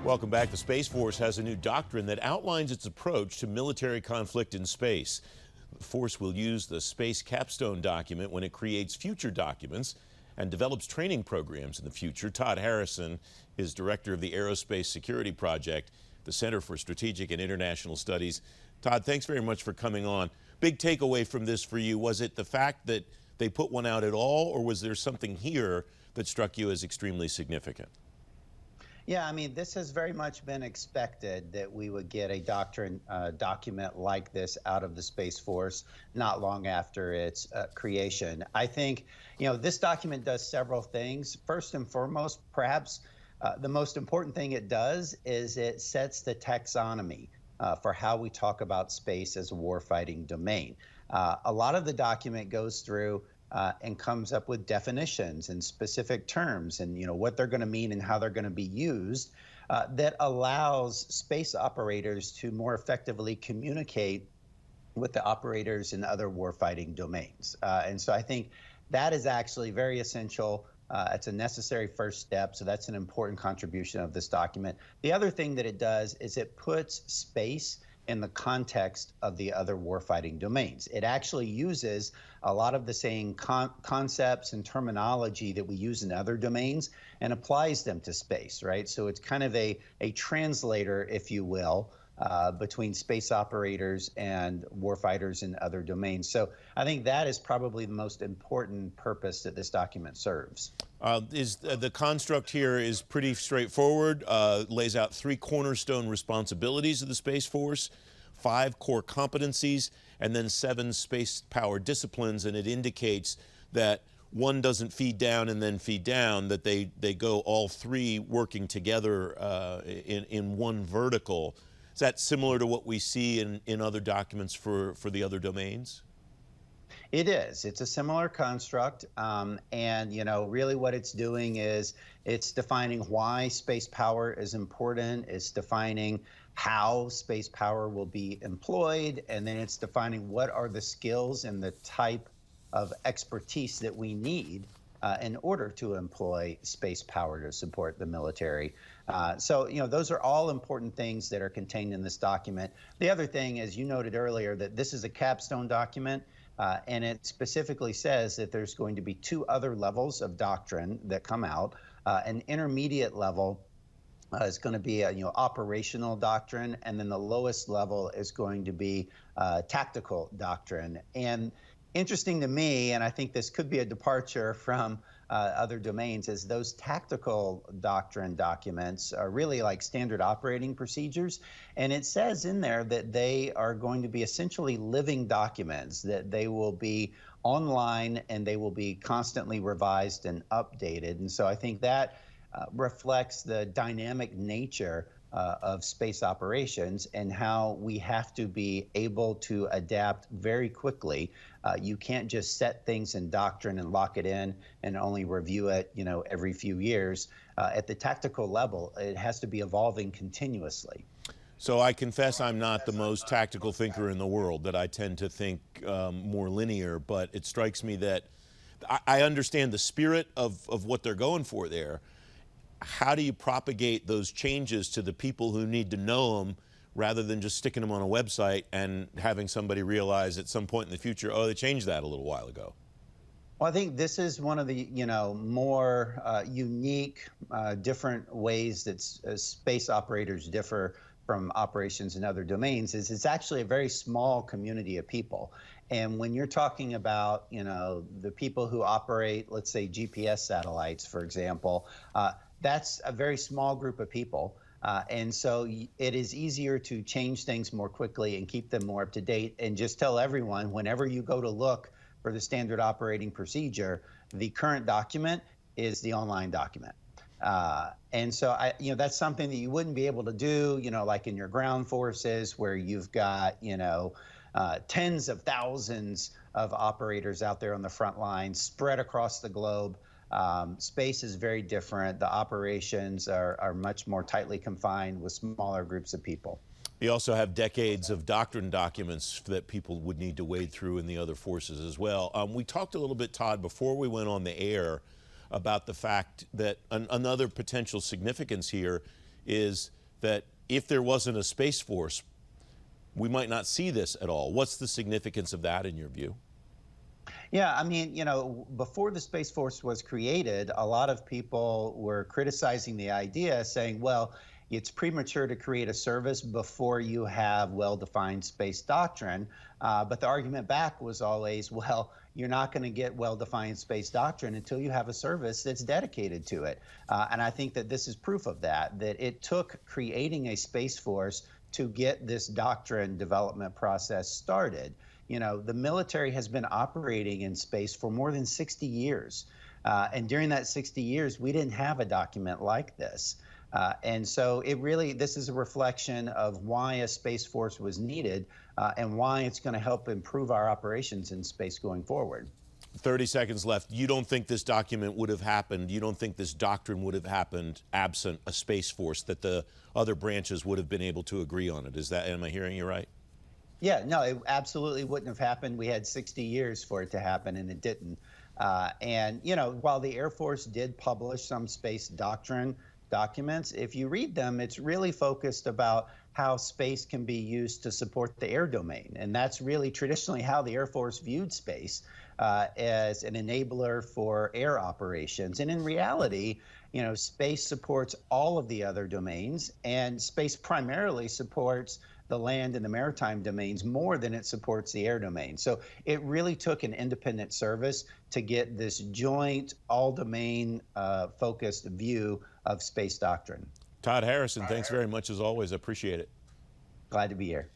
Welcome back. The Space Force has a new doctrine that outlines its approach to military conflict in space. The force will use the space capstone document when it creates future documents and develops training programs in the future. Todd Harrison is director of the Aerospace Security Project, the Center for Strategic and International Studies. Todd, thanks very much for coming on. Big takeaway from this for you, was it the fact that they put one out at all, or was there something here that struck you as extremely significant? Yeah, I mean, this has very much been expected that we would get a doctrine document like this out of the Space Force not long after its creation. I think, this document does several things. First and foremost, perhaps the most important thing it does is it sets the taxonomy for how we talk about space as a warfighting domain. A lot of the document goes through and comes up with definitions and specific terms and what they're going to mean and how they're going to be used that allows space operators to more effectively communicate with the operators in other warfighting domains. And so I think that is actually very essential. It's a necessary first step, so that's an important contribution of this document. The other thing that it does is it puts space in the context of the other warfighting domains. It actually uses a lot of the same concepts and terminology that we use in other domains and applies them to space, right? So it's kind of a translator, if you will, between space operators and warfighters in other domains. So I think that is probably the most important purpose that this document serves. The construct here is pretty straightforward, lays out 3 cornerstone responsibilities of the Space Force, 5 core competencies, and then 7 space power disciplines, and it indicates that one doesn't feed down and then feed down, that they go all 3 working together in one vertical. Is that similar to what we see in other documents for the other domains? It is. It's a similar construct, and really what it's doing is it's defining why space power is important. It's defining how space power will be employed, and then it's defining what are the skills and the type of expertise that we need in order to employ space power to support the military. So those are all important things that are contained in this document. The other thing, as you noted earlier, that this is a capstone document. And it specifically says that there's going to be 2 other levels of doctrine that come out. An intermediate level is going to be operational doctrine, and then the lowest level is going to be tactical doctrine. And interesting to me, and I think this could be a departure from other domains, is those tactical doctrine documents are really like standard operating procedures. And it says in there that they are going to be essentially living documents, that they will be online and they will be constantly revised and updated. And so I think that reflects the dynamic nature of space operations and how we have to be able to adapt very quickly. You can't just set things in doctrine and lock it in and only review it, every few years. At the tactical level, it has to be evolving continuously. So I confess I'm not the most tactical thinker in the world, that I tend to think more linear, but it strikes me that I understand the spirit of what they're going for there. How do you propagate those changes to the people who need to know them, rather than just sticking them on a website and having somebody realize at some point in the future, oh, they changed that a little while ago? Well, I think this is one of the more unique, different ways that space operators differ from operations in other domains. Is it's actually a very small community of people. And when you're talking about the people who operate, let's say GPS satellites, for example, that's a very small group of people. And so it is easier to change things more quickly and keep them more up to date, and just tell everyone, whenever you go to look for the standard operating procedure, the current document is the online document. And so that's something that you wouldn't be able to do, like in your ground forces, where you've got, tens of thousands of operators out there on the front lines spread across the globe. Space is very different. The operations are much more tightly confined with smaller groups of people. You also have decades of doctrine documents that people would need to wade through in the other forces as well. We talked a little bit, Todd, before we went on the air about the fact that another potential significance here is that if there wasn't a Space Force, we might not see this at all. What's the significance of that in your view? Yeah, I mean, you know, before the Space Force was created, a lot of people were criticizing the idea, saying, well, it's premature to create a service before you have well-defined space doctrine. But the argument back was always, well, you're not going to get well-defined space doctrine until you have a service that's dedicated to it. And I think that this is proof of that, that it took creating a Space Force to get this doctrine development process started. You know, the military has been operating in space for more than 60 years. And during that 60 years, we didn't have a document like this. And so this is a reflection of why a Space Force was needed and why it's going to help improve our operations in space going forward. 30 seconds left. You don't think this document would have happened, you don't think this doctrine would have happened absent a Space Force, that the other branches would have been able to agree on it? Am I hearing you right? Yeah, no, it absolutely wouldn't have happened. We had 60 years for it to happen, and it didn't. And, you know, while the Air Force did publish some space doctrine documents, if you read them, it's really focused about how space can be used to support the air domain. And that's really traditionally how the Air Force viewed space, as an enabler for air operations. And in reality, you know, space supports all of the other domains, and space primarily supports the land and the maritime domains more than it supports the air domain. So it really took an independent service to get this joint, all-domain focused view of space doctrine. Todd Harrison, thanks very much as always. I appreciate it. Glad to be here.